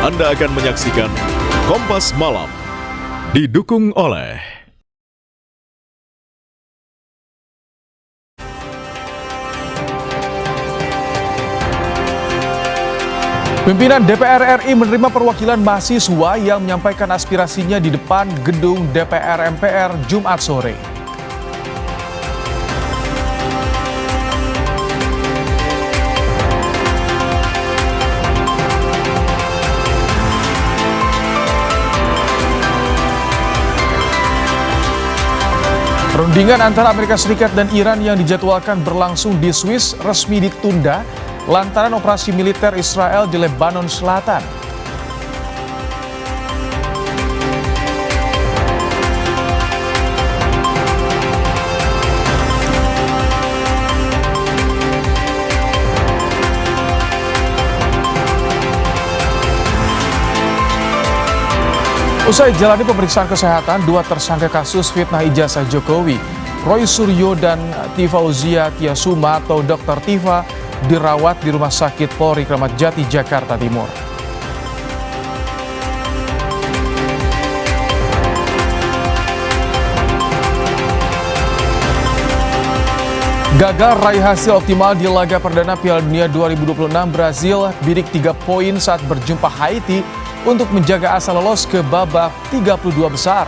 Anda akan menyaksikan Kompas Malam, didukung oleh Pimpinan DPR RI menerima perwakilan mahasiswa yang menyampaikan aspirasinya di depan gedung DPR MPR Jumat sore. Perundingan antara Amerika Serikat dan Iran yang dijadwalkan berlangsung di Swiss resmi ditunda lantaran operasi militer Israel di Lebanon Selatan. Usai jalani pemeriksaan kesehatan, dua tersangka kasus fitnah ijazah Jokowi, Roy Suryo dan Tifauzia Tiasuma atau Dr. Tifa, dirawat di Rumah Sakit Polri Kramat Jati, Jakarta Timur. Gagal raih hasil optimal di laga perdana Piala Dunia 2026, Brazil bidik 3 poin saat berjumpa Haiti untuk menjaga asa lolos ke babak 32 besar.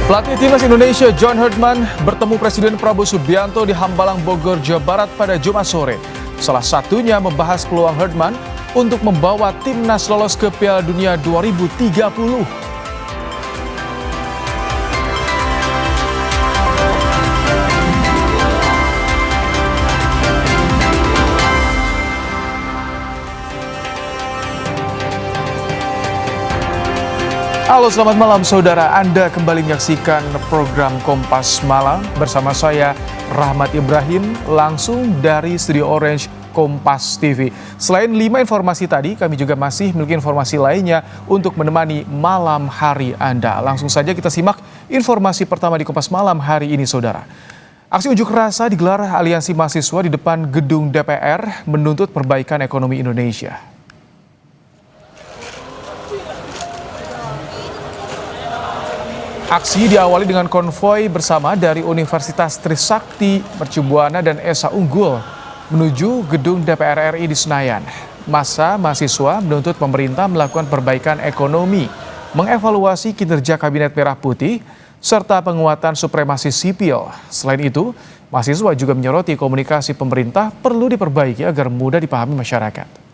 Pelatih timnas Indonesia John Herdman bertemu Presiden Prabowo Subianto di Hambalang, Bogor, Jawa Barat pada Jumat sore. Salah satunya membahas peluang Herdman untuk membawa timnas lolos ke Piala Dunia 2030. Halo, selamat malam saudara. Anda kembali menyaksikan program Kompas Malam bersama saya Rahmat Ibrahim langsung dari Studio Orange Kompas TV. Selain 5 informasi tadi, kami juga masih memiliki informasi lainnya untuk menemani malam hari Anda. Langsung saja kita simak informasi pertama di Kompas Malam hari ini saudara. Aksi unjuk rasa digelar Aliansi Mahasiswa di depan gedung DPR menuntut perbaikan ekonomi Indonesia. Aksi diawali dengan konvoi bersama dari Universitas Trisakti, Mercubuana, dan Esa Unggul menuju gedung DPR RI di Senayan. Massa mahasiswa menuntut pemerintah melakukan perbaikan ekonomi, mengevaluasi kinerja Kabinet Merah Putih, serta penguatan supremasi sipil. Selain itu, mahasiswa juga menyoroti komunikasi pemerintah perlu diperbaiki agar mudah dipahami masyarakat.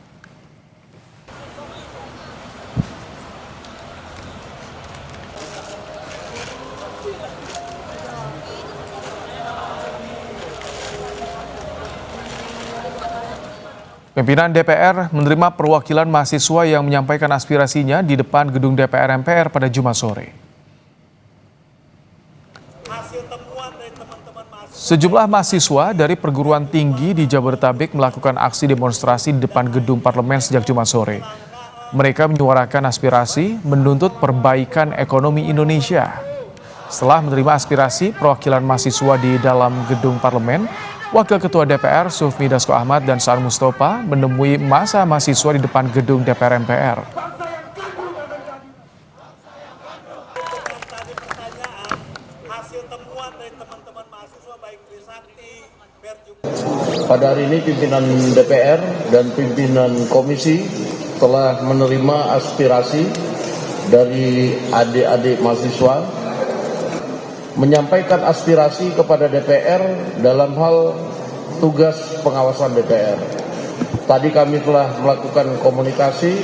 Pimpinan DPR menerima perwakilan mahasiswa yang menyampaikan aspirasinya di depan gedung DPR MPR pada Jumat sore. Sejumlah mahasiswa dari perguruan tinggi di Jabodetabek melakukan aksi demonstrasi di depan gedung parlemen sejak Jumat sore. Mereka menyuarakan aspirasi menuntut perbaikan ekonomi Indonesia. Setelah menerima aspirasi perwakilan mahasiswa di dalam gedung parlemen, Wakil Ketua DPR Sufmi Dasko Ahmad dan Saan Mustafa menemui massa mahasiswa di depan gedung DPR MPR. Pada hari ini pimpinan DPR dan pimpinan komisi telah menerima aspirasi dari adik-adik mahasiswa menyampaikan aspirasi kepada DPR dalam hal tugas pengawasan DPR. Tadi kami telah melakukan komunikasi,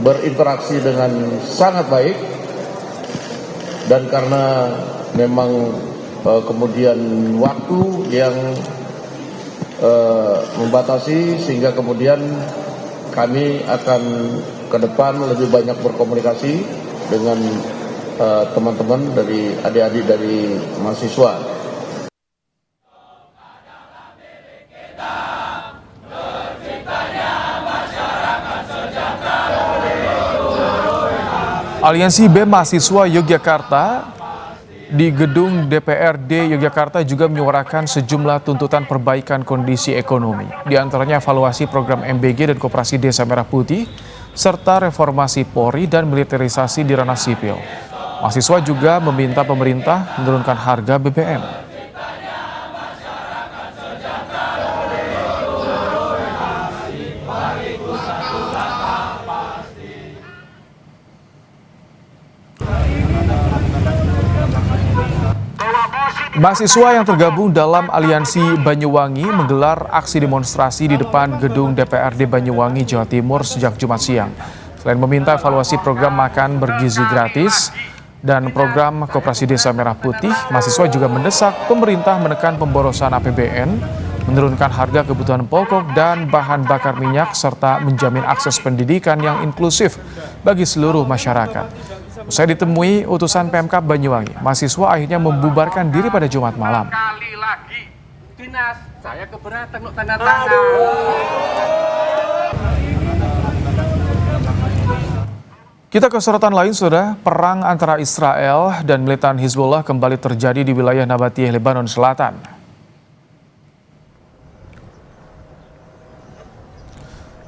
berinteraksi dengan sangat baik, dan karena memang kemudian waktu yang membatasi, sehingga kemudian kami akan ke depan lebih banyak berkomunikasi dengan teman-teman dari adik-adik dari mahasiswa. Aliansi BEM Mahasiswa Yogyakarta di gedung DPRD Yogyakarta juga menyuarakan sejumlah tuntutan perbaikan kondisi ekonomi. Di antaranya evaluasi program MBG dan Koperasi Desa Merah Putih, serta reformasi Polri dan militerisasi di ranah sipil. Mahasiswa juga meminta pemerintah menurunkan harga BBM. Mahasiswa yang tergabung dalam Aliansi Banyuwangi menggelar aksi demonstrasi di depan gedung DPRD Banyuwangi, Jawa Timur sejak Jumat siang. Selain meminta evaluasi program makan bergizi gratis dan program Koperasi Desa Merah Putih, mahasiswa juga mendesak pemerintah menekan pemborosan APBN, menurunkan harga kebutuhan pokok dan bahan bakar minyak, serta menjamin akses pendidikan yang inklusif bagi seluruh masyarakat. Usai ditemui utusan Pemkab Banyuwangi, mahasiswa akhirnya membubarkan diri pada Jumat malam. Kali lagi, dinas, saya keberatan untuk tanda tangan. Kita ke sorotan lain, saudara. Perang antara Israel dan militan Hizbullah kembali terjadi di wilayah Nabatiyah, Lebanon Selatan.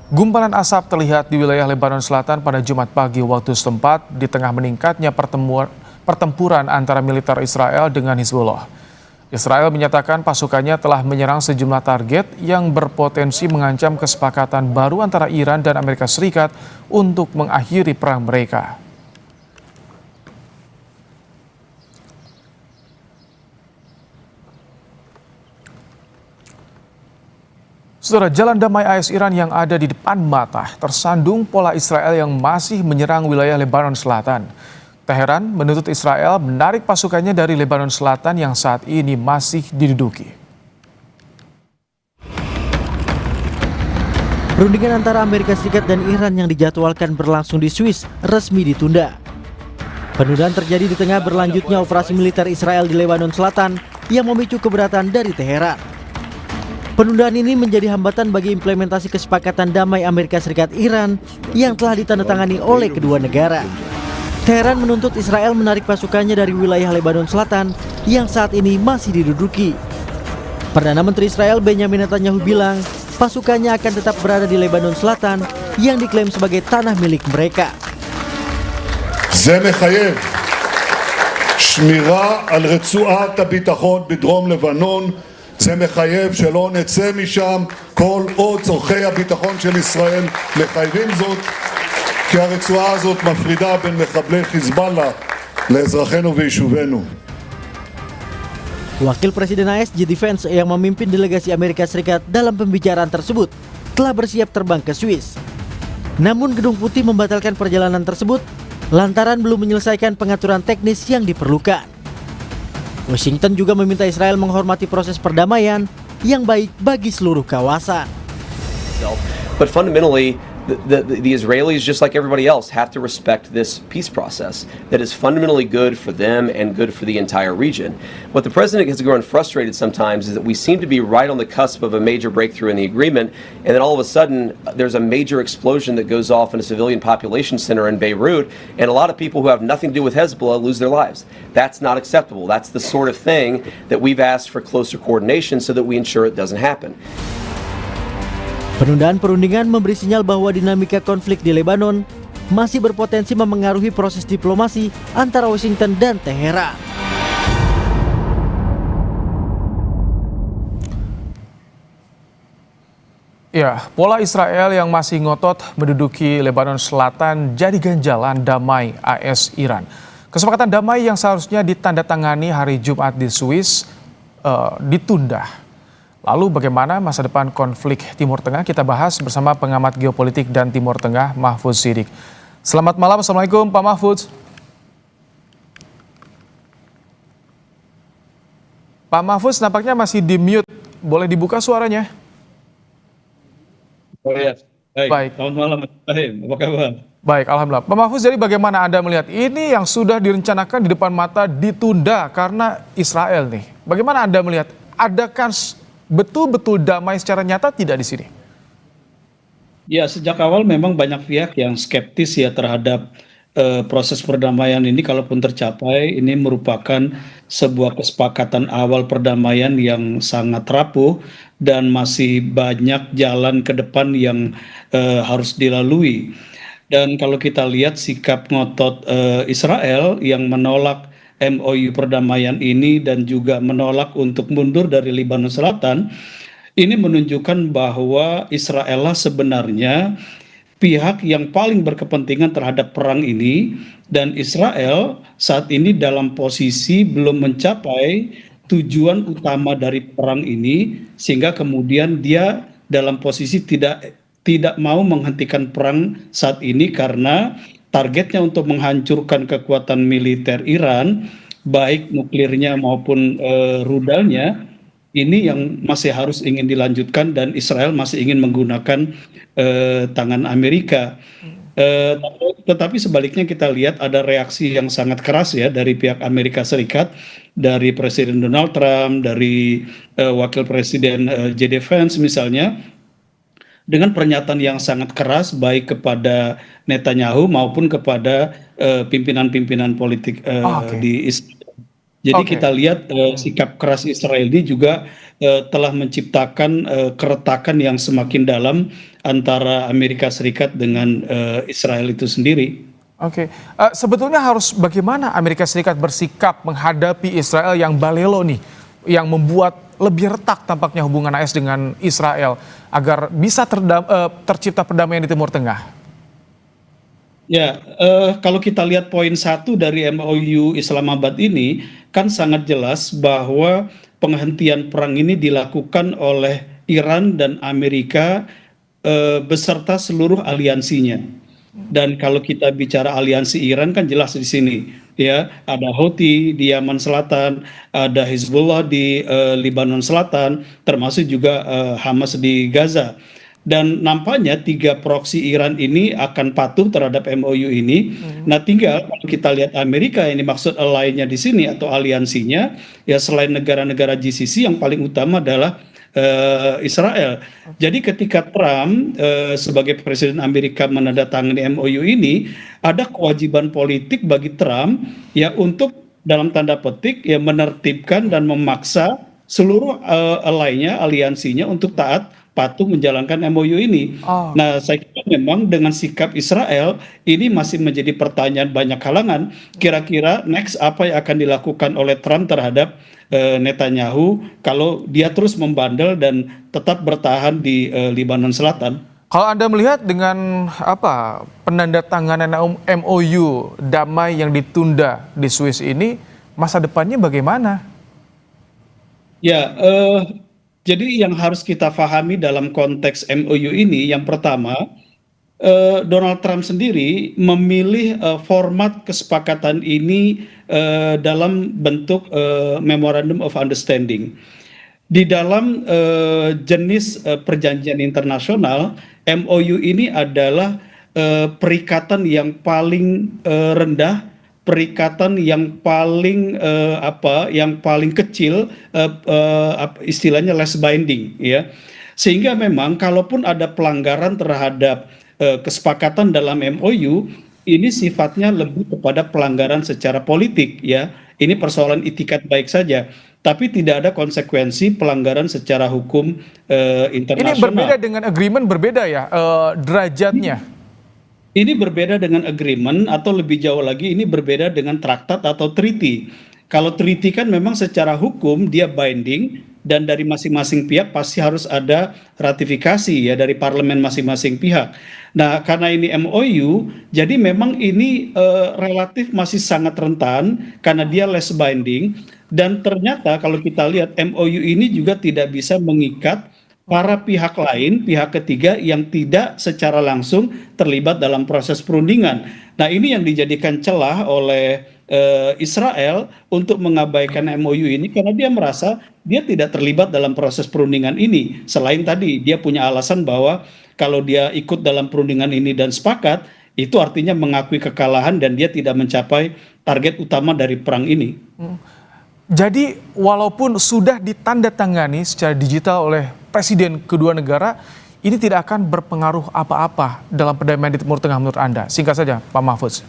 Gumpalan asap terlihat di wilayah Lebanon Selatan pada Jumat pagi waktu setempat di tengah meningkatnya pertempuran antara militer Israel dengan Hizbullah. Israel menyatakan pasukannya telah menyerang sejumlah target yang berpotensi mengancam kesepakatan baru antara Iran dan Amerika Serikat untuk mengakhiri perang mereka. Saudara, jalan damai AS Iran yang ada di depan mata tersandung pola Israel yang masih menyerang wilayah Lebanon Selatan. Teheran menuntut Israel menarik pasukannya dari Lebanon Selatan yang saat ini masih diduduki. Perundingan antara Amerika Serikat dan Iran yang dijadwalkan berlangsung di Swiss resmi ditunda. Penundaan terjadi di tengah berlanjutnya operasi militer Israel di Lebanon Selatan yang memicu keberatan dari Teheran. Penundaan ini menjadi hambatan bagi implementasi kesepakatan damai Amerika Serikat-Iran yang telah ditandatangani oleh kedua negara. Teheran menuntut Israel menarik pasukannya dari wilayah Lebanon Selatan yang saat ini masih diduduki. Perdana Menteri Israel Benjamin Netanyahu bilang pasukannya akan tetap berada di Lebanon Selatan yang diklaim sebagai tanah milik mereka. זה מחייב שמירה על רצועת הביטחון בדרום לבנון. זה מחייב שלא נצא משם כל עוד צורכי הביטחון של ישראל מחייבים זאת, כי הרצועה הזאת מפרידה בין מחבלי חיזבאללה לאזרחינו ויישובינו. Wakil Presiden AS JD Vance yang memimpin delegasi Amerika Serikat dalam pembicaraan tersebut telah bersiap terbang ke Swiss. Namun Gedung Putih membatalkan perjalanan tersebut lantaran belum menyelesaikan pengaturan teknis yang diperlukan. Washington juga meminta Israel menghormati proses perdamaian yang baik bagi seluruh kawasan. But fundamentally, the Israelis, just like everybody else, have to respect this peace process that is fundamentally good for them and good for the entire region. What the president has grown frustrated sometimes is that we seem to be right on the cusp of a major breakthrough in the agreement, and then all of a sudden there's a major explosion that goes off in a civilian population center in Beirut, and a lot of people who have nothing to do with Hezbollah lose their lives. That's not acceptable. That's the sort of thing that we've asked for closer coordination so that we ensure it doesn't happen. Penundaan perundingan memberi sinyal bahwa dinamika konflik di Lebanon masih berpotensi memengaruhi proses diplomasi antara Washington dan Teheran. Ya, pola Israel yang masih ngotot menduduki Lebanon Selatan jadi ganjalan damai AS Iran. Kesepakatan damai yang seharusnya ditandatangani hari Jumat di Swiss ditunda. Lalu bagaimana masa depan konflik Timur Tengah? Kita bahas bersama pengamat geopolitik dan Timur Tengah Mahfudz Siddiq. Selamat malam, Assalamualaikum Pak Mahfudz. Pak Mahfudz nampaknya masih di mute, boleh dibuka suaranya? Oh ya, Baik. Selamat malam, apa kabar? Baik, Alhamdulillah. Pak Mahfudz, jadi bagaimana Anda melihat ini yang sudah direncanakan di depan mata ditunda karena Israel nih? Bagaimana Anda melihat? Adakah betul-betul damai secara nyata tidak di sini? Ya, sejak awal memang banyak pihak yang skeptis ya terhadap proses perdamaian ini kalaupun tercapai, ini merupakan sebuah kesepakatan awal perdamaian yang sangat rapuh dan masih banyak jalan ke depan yang harus dilalui. Dan kalau kita lihat sikap ngotot Israel yang menolak MOU perdamaian ini dan juga menolak untuk mundur dari Lebanon Selatan, ini menunjukkan bahwa Israel lah sebenarnya pihak yang paling berkepentingan terhadap perang ini, dan Israel saat ini dalam posisi belum mencapai tujuan utama dari perang ini, sehingga kemudian dia dalam posisi tidak mau menghentikan perang saat ini karena targetnya untuk menghancurkan kekuatan militer Iran, baik nuklirnya maupun rudalnya, ini yang masih harus ingin dilanjutkan dan Israel masih ingin menggunakan tangan Amerika. Tetapi sebaliknya kita lihat ada reaksi yang sangat keras ya dari pihak Amerika Serikat, dari Presiden Donald Trump, dari Wakil Presiden J.D. Vance misalnya, dengan pernyataan yang sangat keras baik kepada Netanyahu maupun kepada pimpinan-pimpinan politik di Israel. Jadi kita lihat sikap keras Israel ini juga telah menciptakan keretakan yang semakin dalam antara Amerika Serikat dengan Israel itu sendiri. Sebetulnya harus bagaimana Amerika Serikat bersikap menghadapi Israel yang balelo nih, yang membuat lebih retak tampaknya hubungan AS dengan Israel agar bisa tercipta perdamaian di Timur Tengah? Ya, kalau kita lihat poin 1 dari MOU Islamabad ini kan sangat jelas bahwa penghentian perang ini dilakukan oleh Iran dan Amerika beserta seluruh aliansinya. Dan kalau kita bicara aliansi Iran kan jelas di sini ya, ada Houthi di Yaman Selatan, ada Hizbullah di Lebanon Selatan, termasuk juga Hamas di Gaza. Dan nampaknya 3 proksi Iran ini akan patuh terhadap MOU ini. Nah, tinggal kalau kita lihat Amerika, ini maksud ally-nya di sini atau aliansinya, ya selain negara-negara GCC yang paling utama adalah Israel. Jadi ketika Trump sebagai Presiden Amerika menandatangani MOU ini, ada kewajiban politik bagi Trump ya untuk dalam tanda petik ya menertibkan dan memaksa seluruh ally-nya, aliansinya untuk taat patuh menjalankan MOU ini. Nah, saya kira memang dengan sikap Israel ini masih menjadi pertanyaan banyak kalangan. Kira-kira next apa yang akan dilakukan oleh Trump terhadap Netanyahu kalau dia terus membandel dan tetap bertahan di Lebanon Selatan? Kalau Anda melihat dengan penandatanganan MOU damai yang ditunda di Swiss ini, masa depannya bagaimana? Ya, jadi yang harus kita pahami dalam konteks MOU ini, yang pertama, Donald Trump sendiri memilih format kesepakatan ini dalam bentuk Memorandum of Understanding. Di dalam jenis perjanjian internasional, MOU ini adalah perikatan yang paling rendah, perikatan yang paling yang paling kecil, istilahnya less binding ya. Sehingga memang kalaupun ada pelanggaran terhadap kesepakatan dalam MOU ini sifatnya lebih kepada pelanggaran secara politik ya. Ini persoalan itikat baik saja, tapi tidak ada konsekuensi pelanggaran secara hukum internasional. Ini berbeda dengan agreement, berbeda ya derajatnya. Ini berbeda dengan agreement, atau lebih jauh lagi ini berbeda dengan traktat atau treaty. Kalau treaty kan memang secara hukum dia binding dan dari masing-masing pihak pasti harus ada ratifikasi ya dari parlemen masing-masing pihak. Nah, karena ini MOU, jadi memang ini relatif masih sangat rentan karena dia less binding, dan ternyata kalau kita lihat MOU ini juga tidak bisa mengikat para pihak lain, pihak ketiga yang tidak secara langsung terlibat dalam proses perundingan. Nah, ini yang dijadikan celah oleh Israel untuk mengabaikan MOU ini karena dia merasa dia tidak terlibat dalam proses perundingan ini. Selain tadi dia punya alasan bahwa kalau dia ikut dalam perundingan ini dan sepakat, itu artinya mengakui kekalahan dan dia tidak mencapai target utama dari perang ini. Jadi walaupun sudah ditandatangani secara digital oleh presiden kedua negara, ini tidak akan berpengaruh apa-apa dalam perdamaian di Timur Tengah menurut Anda? Singkat saja, Pak Mahfudz.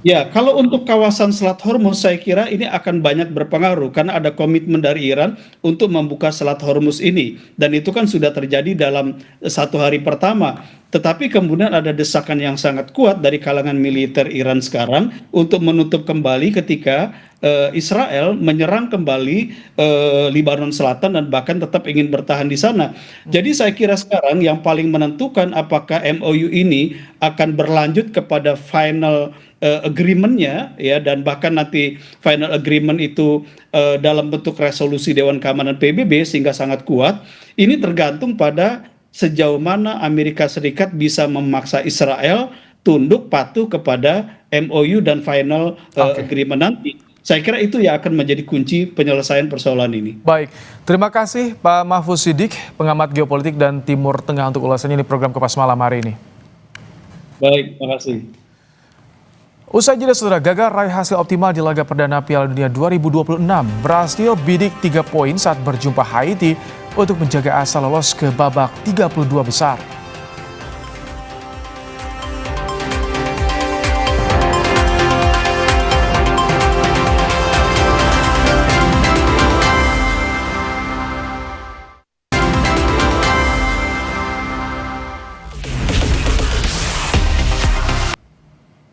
Ya, kalau untuk kawasan Selat Hormuz saya kira ini akan banyak berpengaruh karena ada komitmen dari Iran untuk membuka Selat Hormuz ini dan itu kan sudah terjadi dalam 1 hari pertama. Tetapi kemudian ada desakan yang sangat kuat dari kalangan militer Iran sekarang untuk menutup kembali ketika Israel menyerang kembali Lebanon Selatan dan bahkan tetap ingin bertahan di sana. Jadi saya kira sekarang yang paling menentukan apakah MOU ini akan berlanjut kepada final agreement-nya ya, dan bahkan nanti final agreement itu dalam bentuk resolusi Dewan Keamanan PBB sehingga sangat kuat. Ini tergantung pada sejauh mana Amerika Serikat bisa memaksa Israel tunduk patuh kepada MOU dan final agreement nanti. Saya kira itu yang akan menjadi kunci penyelesaian persoalan ini. Baik, terima kasih Pak Mahfuz Siddiq, pengamat geopolitik dan Timur Tengah untuk ulasannya di program Kompas Malam hari ini. Baik, terima kasih. Usai jeda saudara, gagal raih hasil optimal di laga perdana Piala Dunia 2026. Brasil bidik 3 poin saat berjumpa Haiti untuk menjaga asa lolos ke babak 32 besar.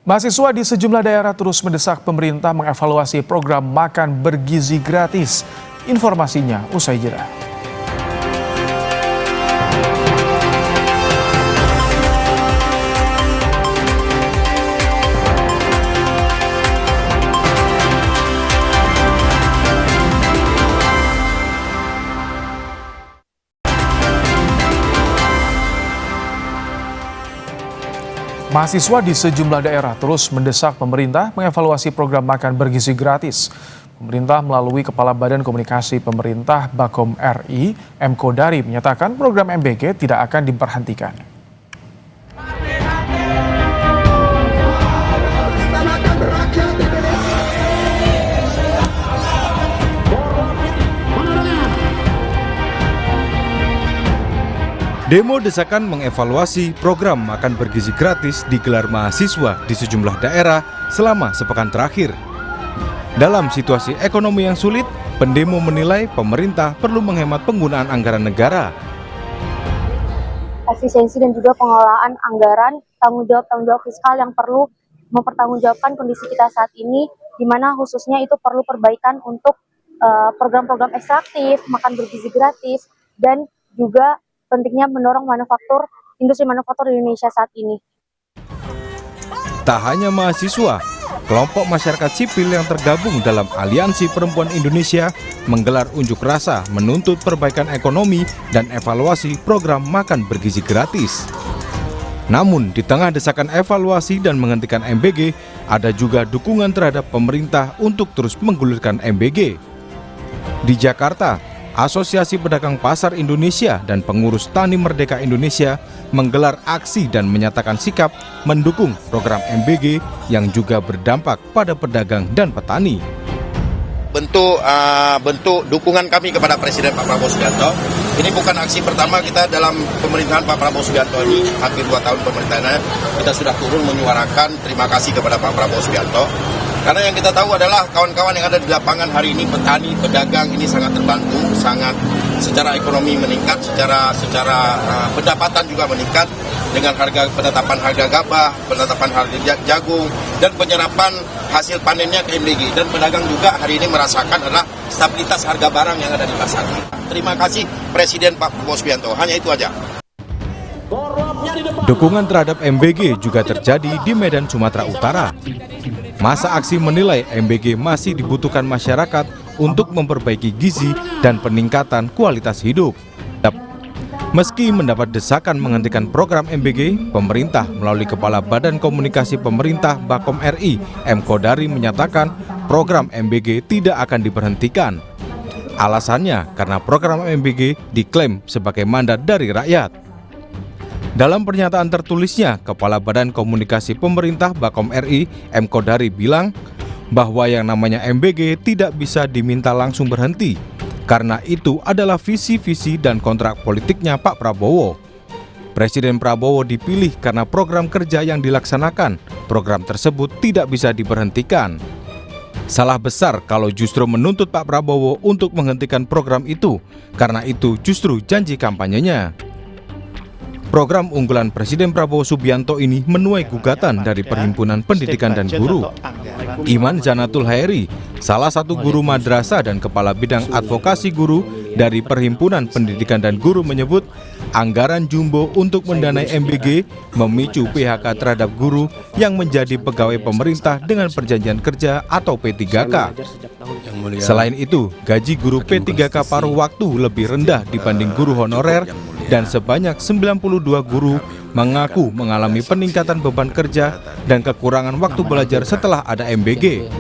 Mahasiswa di sejumlah daerah terus mendesak pemerintah mengevaluasi program makan bergizi gratis. Informasinya usai jeda. Mahasiswa di sejumlah daerah terus mendesak pemerintah mengevaluasi program makan bergizi gratis. Pemerintah melalui Kepala Badan Komunikasi Pemerintah Bakom RI, M. Kodari, menyatakan program MBG tidak akan diberhentikan. Demo desakan mengevaluasi program makan bergizi gratis digelar mahasiswa di sejumlah daerah selama sepekan terakhir. Dalam situasi ekonomi yang sulit, pendemo menilai pemerintah perlu menghemat penggunaan anggaran negara. Efisiensi dan juga pengelolaan anggaran, tanggung jawab fiskal yang perlu mempertanggungjawabkan kondisi kita saat ini, di mana khususnya itu perlu perbaikan untuk program-program ekstraktif, makan bergizi gratis, dan juga pentingnya mendorong industri manufaktur di Indonesia saat ini. Tak hanya mahasiswa, kelompok masyarakat sipil yang tergabung dalam Aliansi Perempuan Indonesia menggelar unjuk rasa menuntut perbaikan ekonomi dan evaluasi program makan bergizi gratis. Namun, di tengah desakan evaluasi dan menghentikan MBG, ada juga dukungan terhadap pemerintah untuk terus menggulirkan MBG. Di Jakarta, Asosiasi Pedagang Pasar Indonesia dan Pengurus Tani Merdeka Indonesia menggelar aksi dan menyatakan sikap mendukung program MBG yang juga berdampak pada pedagang dan petani. Bentuk dukungan kami kepada Presiden Pak Prabowo Subianto. Ini bukan aksi pertama kita dalam pemerintahan Pak Prabowo Subianto ini, hampir 2 tahun pemerintahannya kita sudah turun menyuarakan terima kasih kepada Pak Prabowo Subianto. Karena yang kita tahu adalah kawan-kawan yang ada di lapangan hari ini, petani, pedagang ini sangat terbantu, sangat secara ekonomi meningkat, secara pendapatan juga meningkat dengan penetapan harga gabah, penetapan harga jagung, dan penyerapan hasil panennya ke MBG. Dan pedagang juga hari ini merasakan adalah stabilitas harga barang yang ada di pasar. Terima kasih Presiden Pak Prabowo Subianto, hanya itu aja. Dukungan terhadap MBG juga terjadi di Medan, Sumatera Utara. Masa aksi menilai MBG masih dibutuhkan masyarakat untuk memperbaiki gizi dan peningkatan kualitas hidup. Meski mendapat desakan menghentikan program MBG, pemerintah melalui Kepala Badan Komunikasi Pemerintah Bakom RI, M. Kodari, menyatakan program MBG tidak akan diberhentikan. Alasannya karena program MBG diklaim sebagai mandat dari rakyat. Dalam pernyataan tertulisnya, Kepala Badan Komunikasi Pemerintah Bakom RI, M. Kodari, bilang bahwa yang namanya MBG tidak bisa diminta langsung berhenti, karena itu adalah visi-visi dan kontrak politiknya Pak Prabowo. Presiden Prabowo dipilih karena program kerja yang dilaksanakan. Program tersebut tidak bisa diberhentikan. Salah besar kalau justru menuntut Pak Prabowo untuk menghentikan program itu, karena itu justru janji kampanyenya. Program unggulan Presiden Prabowo Subianto ini menuai gugatan dari Perhimpunan Pendidikan dan Guru. Iman Zanatul Hairi, salah satu guru madrasah dan kepala bidang advokasi guru dari Perhimpunan Pendidikan dan Guru menyebut anggaran jumbo untuk mendanai MBG memicu PHK terhadap guru yang menjadi pegawai pemerintah dengan perjanjian kerja atau P3K. Selain itu, gaji guru P3K paruh waktu lebih rendah dibanding guru honorer dan sebanyak 92 guru mengaku mengalami peningkatan beban kerja dan kekurangan waktu belajar setelah ada MBG.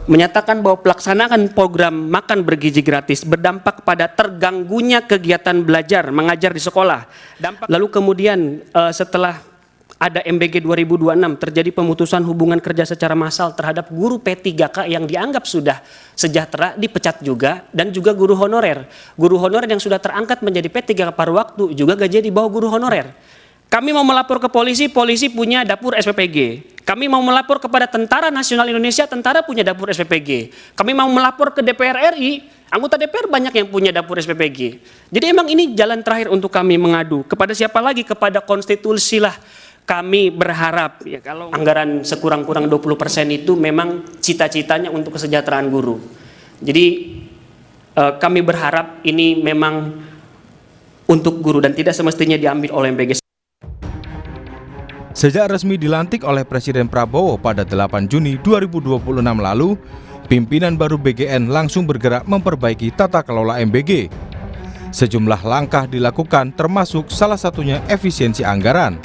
Menyatakan bahwa pelaksanaan program makan bergizi gratis berdampak pada terganggunya kegiatan belajar mengajar di sekolah. Lalu kemudian setelah ada MBG 2026 terjadi pemutusan hubungan kerja secara massal terhadap guru P3K yang dianggap sudah sejahtera dipecat juga, dan juga guru honorer. Guru honorer yang sudah terangkat menjadi P3K paruh waktu juga gajinya di bawah guru honorer. Kami mau melapor ke polisi, polisi punya dapur SPPG. Kami mau melapor kepada Tentara Nasional Indonesia, tentara punya dapur SPPG. Kami mau melapor ke DPR RI, anggota DPR banyak yang punya dapur SPPG. Jadi emang ini jalan terakhir untuk kami mengadu. Kepada siapa lagi? Kepada konstitusi lah. Kami berharap ya kalau anggaran sekurang-kurang 20% itu memang cita-citanya untuk kesejahteraan guru. Jadi kami berharap ini memang untuk guru dan tidak semestinya diambil oleh MBG. Sejak resmi dilantik oleh Presiden Prabowo pada 8 Juni 2026 lalu, pimpinan baru BGN langsung bergerak memperbaiki tata kelola MBG. Sejumlah langkah dilakukan termasuk salah satunya efisiensi anggaran.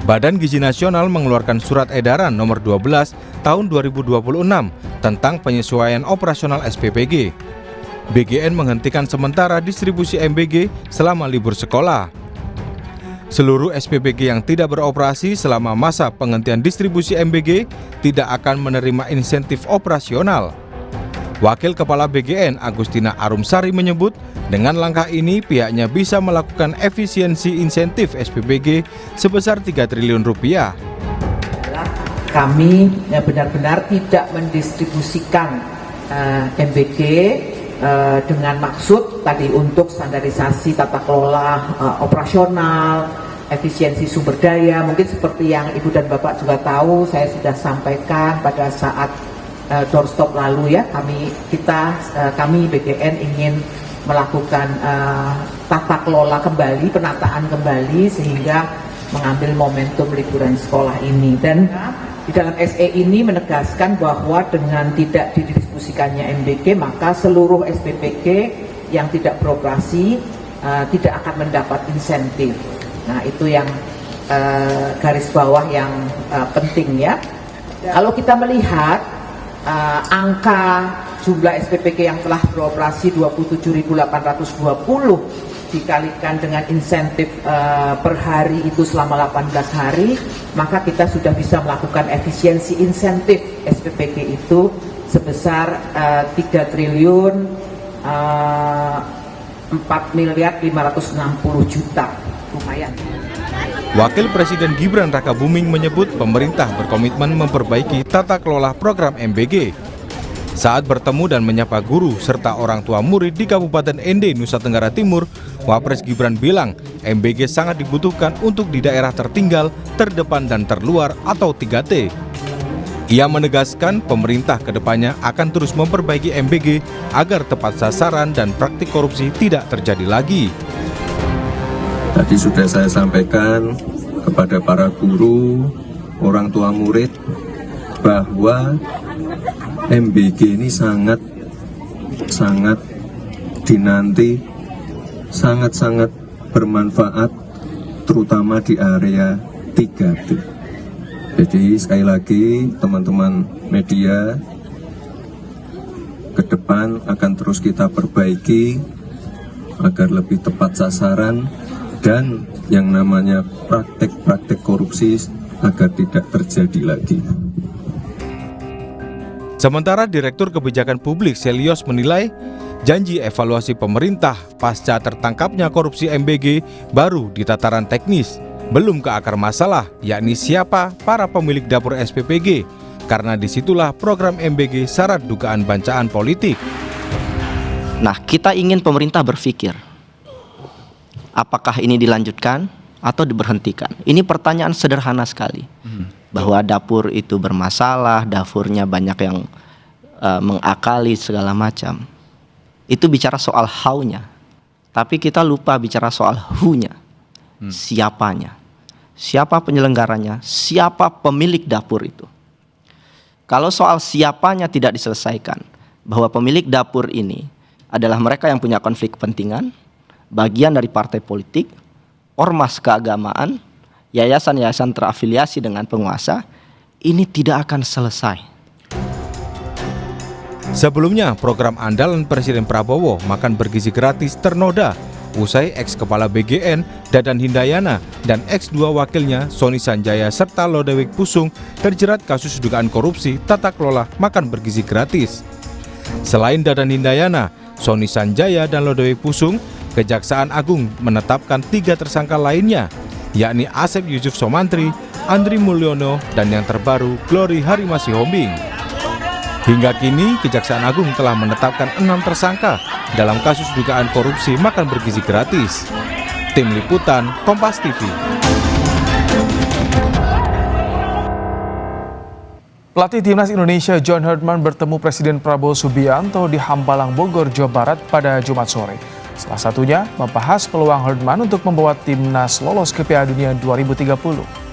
Badan Gizi Nasional mengeluarkan surat edaran nomor 12 tahun 2026 tentang penyesuaian operasional SPPG. BGN menghentikan sementara distribusi MBG selama libur sekolah. Seluruh SPPG yang tidak beroperasi selama masa penghentian distribusi MBG tidak akan menerima insentif operasional. Wakil Kepala BGN Agustina Arumsari menyebut, dengan langkah ini pihaknya bisa melakukan efisiensi insentif SPPG sebesar 3 triliun rupiah. Kami benar-benar tidak mendistribusikan MBG dengan maksud tadi untuk standarisasi tata kelola operasional, efisiensi sumber daya. Mungkin seperti yang Ibu dan Bapak juga tahu, saya sudah sampaikan pada saat doorstop lalu ya, kami BGN ingin melakukan tata kelola kembali, penataan kembali sehingga mengambil momentum liburan sekolah ini. Dan di dalam SE ini menegaskan bahwa dengan tidak didistribusikannya MBG maka seluruh SPPG yang tidak beroperasi tidak akan mendapat insentif. Nah itu yang garis bawah yang penting ya. Kalau kita melihat angka jumlah SPPG yang telah beroperasi 27.820 dikalikan dengan insentif per hari itu selama 18 hari, maka kita sudah bisa melakukan efisiensi insentif SPPG itu sebesar 3 triliun 4.560 juta. Lumayan. Wakil Presiden Gibran Rakabuming menyebut pemerintah berkomitmen memperbaiki tata kelola program MBG. Saat bertemu dan menyapa guru serta orang tua murid di Kabupaten Ende, Nusa Tenggara Timur, Wapres Gibran bilang MBG sangat dibutuhkan untuk di daerah tertinggal, terdepan dan terluar atau 3T. Ia menegaskan pemerintah kedepannya akan terus memperbaiki MBG agar tepat sasaran dan praktik korupsi tidak terjadi lagi. Tadi sudah saya sampaikan kepada para guru, orang tua murid bahwa MBG ini sangat dinanti, sangat bermanfaat terutama di area 3T. Jadi sekali lagi teman-teman media, ke depan akan terus kita perbaiki agar lebih tepat sasaran dan yang namanya praktek-praktek korupsi agar tidak terjadi lagi. Sementara Direktur Kebijakan Publik Selios menilai janji evaluasi pemerintah pasca tertangkapnya korupsi MBG baru di tataran teknis, belum ke akar masalah, yakni siapa para pemilik dapur SPPG, karena disitulah program MBG syarat dugaan bancaan politik. Nah, kita ingin pemerintah berpikir, apakah ini dilanjutkan atau diberhentikan? Ini pertanyaan sederhana sekali. Bahwa dapur itu bermasalah, dapurnya banyak yang mengakali segala macam. Itu bicara soal how-nya. Tapi kita lupa bicara soal who-nya. Siapanya. Siapa penyelenggaranya, siapa pemilik dapur itu. Kalau soal siapanya tidak diselesaikan, bahwa pemilik dapur ini adalah mereka yang punya konflik kepentingan, bagian dari partai politik, ormas keagamaan, yayasan-yayasan terafiliasi dengan penguasa, ini tidak akan selesai. Sebelumnya, program andalan Presiden Prabowo makan bergizi gratis ternoda usai ex-kepala BGN Dadan Hindayana dan ex-2 wakilnya Sony Sanjaya serta Lodewijk Pusung terjerat kasus dugaan korupsi tata kelola makan bergizi gratis. Selain Dadan Hindayana, Sony Sanjaya dan Lodewijk Pusung, Kejaksaan Agung menetapkan 3 tersangka lainnya, yakni Asep Yusuf Somantri, Andri Mulyono, dan yang terbaru Glory Harimasihombing. Hingga kini, Kejaksaan Agung telah menetapkan 6 tersangka dalam kasus dugaan korupsi makan bergizi gratis. Tim Liputan, Kompas TV. Pelatih Timnas Indonesia John Herdman bertemu Presiden Prabowo Subianto di Hambalang, Bogor, Jawa Barat pada Jumat sore. Salah satunya membahas peluang Herdman untuk membawa Timnas lolos ke Piala Dunia 2030.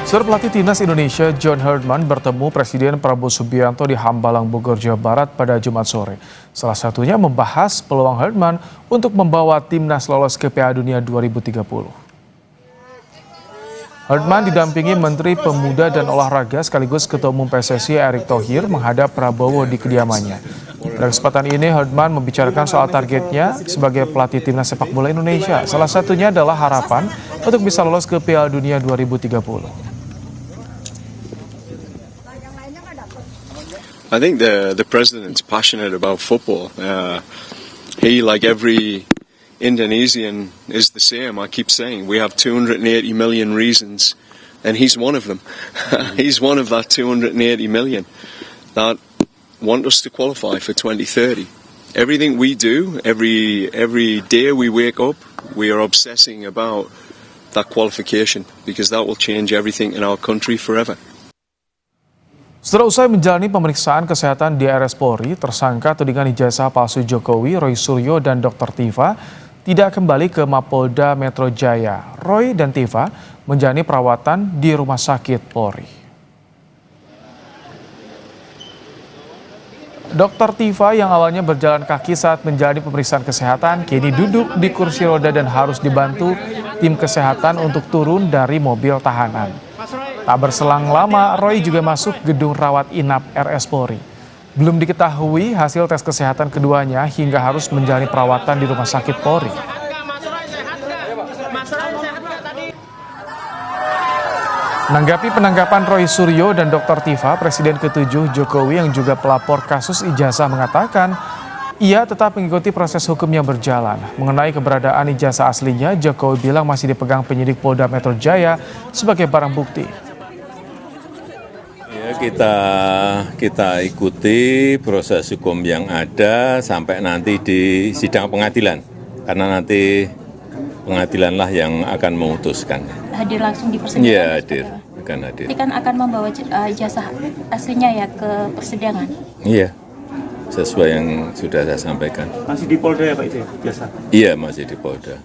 Saudara, pelatih Timnas Indonesia John Herdman bertemu Presiden Prabowo Subianto di Hambalang, Bogor, Jawa Barat pada Jumat sore. Salah satunya membahas peluang Herdman untuk membawa Timnas lolos ke Piala Dunia 2030. Herdman didampingi Menteri Pemuda dan Olahraga sekaligus Ketua Umum PSSI Erick Thohir menghadap Prabowo di kediamannya. Pada kesempatan ini, Herdman membicarakan soal targetnya sebagai pelatih Timnas sepak bola Indonesia. Salah satunya adalah harapan untuk bisa lolos ke Piala Dunia 2030. I think the president's passionate about football. He, like every Indonesian, is the same. I keep saying we have 280 million reasons, and he's one of them. He's one of that 280 million that want us to qualify for 2030. Everything we do, every day we wake up, we are obsessing about that qualification because that will change everything in our country forever. Setelah usai menjalani pemeriksaan kesehatan di RS Polri, tersangka tudingan ijazah palsu Jokowi, Roy Suryo dan Dr. Tiva tidak kembali ke Mapolda Metro Jaya. Roy dan Tiva menjalani perawatan di Rumah Sakit Polri. Dr. Tiva yang awalnya berjalan kaki saat menjalani pemeriksaan kesehatan, kini duduk di kursi roda dan harus dibantu tim kesehatan untuk turun dari mobil tahanan. Tak berselang lama, Roy juga masuk gedung rawat inap RS Polri. Belum diketahui hasil tes kesehatan keduanya hingga harus menjalani perawatan di Rumah Sakit Polri. Menanggapi penangkapan Roy Suryo dan Dr. Tiva, Presiden ke-7 Jokowi yang juga pelapor kasus ijazah mengatakan ia tetap mengikuti proses hukum yang berjalan. Mengenai keberadaan ijazah aslinya, Jokowi bilang masih dipegang penyidik Polda Metro Jaya sebagai barang bukti. Kita ikuti proses hukum yang ada sampai nanti di sidang pengadilan, karena nanti pengadilanlah yang akan memutuskan. Hadir langsung di persidangan? Iya, hadir, akan hadir. Nanti kan akan membawa ijazah aslinya ya ke persidangan? Iya, sesuai yang sudah saya sampaikan. Masih di Polda ya Pak itu biasa? Iya, masih di Polda.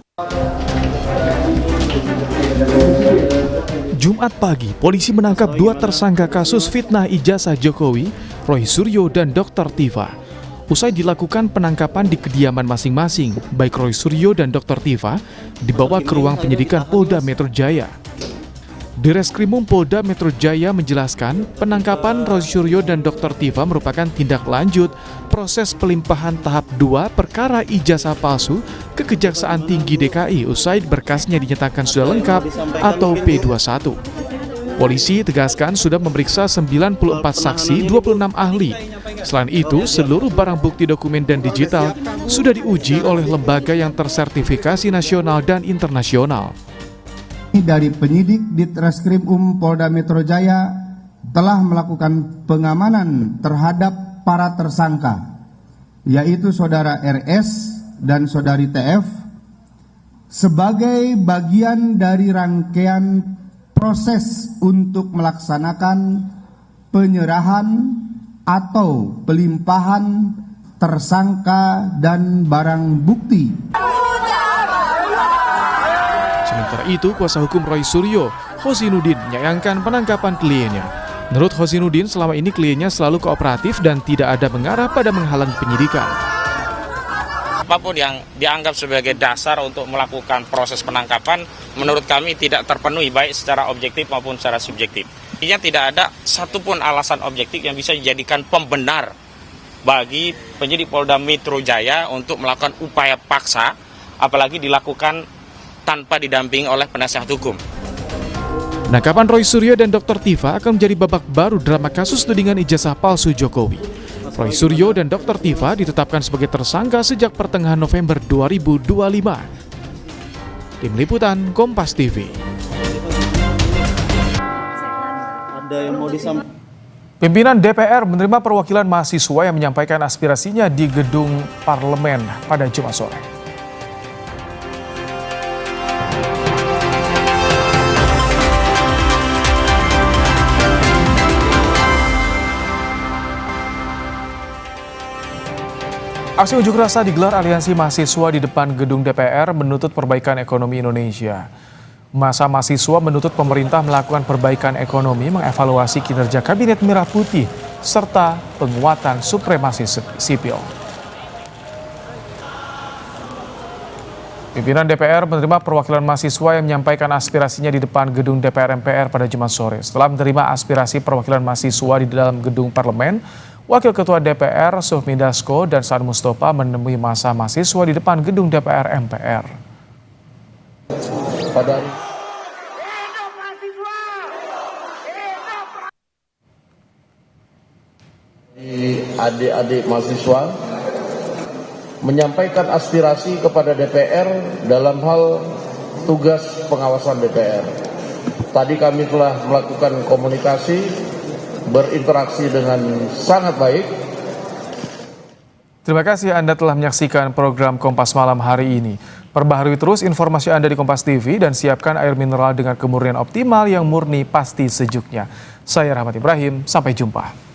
Jumat pagi, polisi menangkap 2 tersangka kasus fitnah ijazah Jokowi, Roy Suryo dan Dr. Tiva. Usai dilakukan penangkapan di kediaman masing-masing, baik Roy Suryo dan Dr. Tiva dibawa ke ruang penyidikan Polda Metro Jaya. Direskrimum Polda Metro Jaya menjelaskan penangkapan Roy Suryo dan Dr. Tifa merupakan tindak lanjut proses pelimpahan tahap 2 perkara ijazah palsu ke Kejaksaan Tinggi DKI usai berkasnya dinyatakan sudah lengkap atau P21. Polisi tegaskan sudah memeriksa 94 saksi, 26 ahli. Selain itu, seluruh barang bukti dokumen dan digital sudah diuji oleh lembaga yang tersertifikasi nasional dan internasional. Dari penyidik Ditreskrim Polda Metro Jaya telah melakukan pengamanan terhadap para tersangka, yaitu Saudara RS dan Saudari TF, sebagai bagian dari rangkaian proses untuk melaksanakan penyerahan atau pelimpahan tersangka dan barang bukti. Sementara itu, kuasa hukum Roy Suryo, Hosinuddin, menyayangkan penangkapan kliennya. Menurut Hosinuddin, selama ini kliennya selalu kooperatif dan tidak ada mengarah pada menghalangi penyidikan. Apapun yang dianggap sebagai dasar untuk melakukan proses penangkapan, menurut kami tidak terpenuhi baik secara objektif maupun secara subjektif. Artinya tidak ada satupun alasan objektif yang bisa dijadikan pembenar bagi penyidik Polda Metro Jaya untuk melakukan upaya paksa, apalagi dilakukan tanpa didampingi oleh penasihat hukum. Penangkapan Roy Suryo dan Dr. Tifa akan menjadi babak baru drama kasus tudingan ijazah palsu Jokowi. Roy Suryo dan Dr. Tifa ditetapkan sebagai tersangka sejak pertengahan November 2025. Tim Liputan Kompas TV. Pimpinan DPR menerima perwakilan mahasiswa yang menyampaikan aspirasinya di gedung parlemen pada Jumat sore. Aksi unjuk rasa digelar Aliansi Mahasiswa di depan gedung DPR menuntut perbaikan ekonomi Indonesia. Masa mahasiswa menuntut pemerintah melakukan perbaikan ekonomi, mengevaluasi kinerja Kabinet Merah Putih, serta penguatan supremasi sipil. Pimpinan DPR menerima perwakilan mahasiswa yang menyampaikan aspirasinya di depan gedung DPR MPR pada Jumat sore. Setelah menerima aspirasi perwakilan mahasiswa di dalam gedung parlemen, Wakil Ketua DPR Sufmi Dasko dan Saan Mustafa menemui masa mahasiswa di depan gedung DPR MPR. Adik-adik mahasiswa menyampaikan aspirasi kepada DPR dalam hal tugas pengawasan DPR. Tadi kami telah melakukan komunikasi, berinteraksi dengan sangat baik. Terima kasih Anda telah menyaksikan program Kompas Malam hari ini. Perbaharui terus informasi Anda di Kompas TV dan siapkan air mineral dengan kemurnian optimal yang murni pasti sejuknya. Saya Rahmat Ibrahim, sampai jumpa.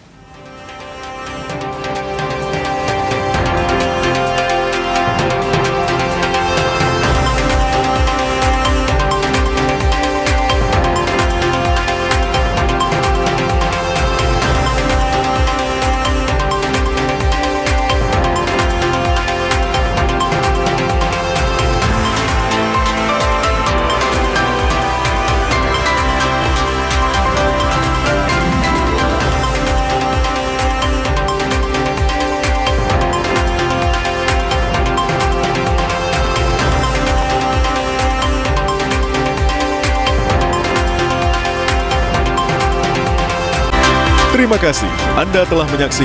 Terima kasih Anda telah menyaksikan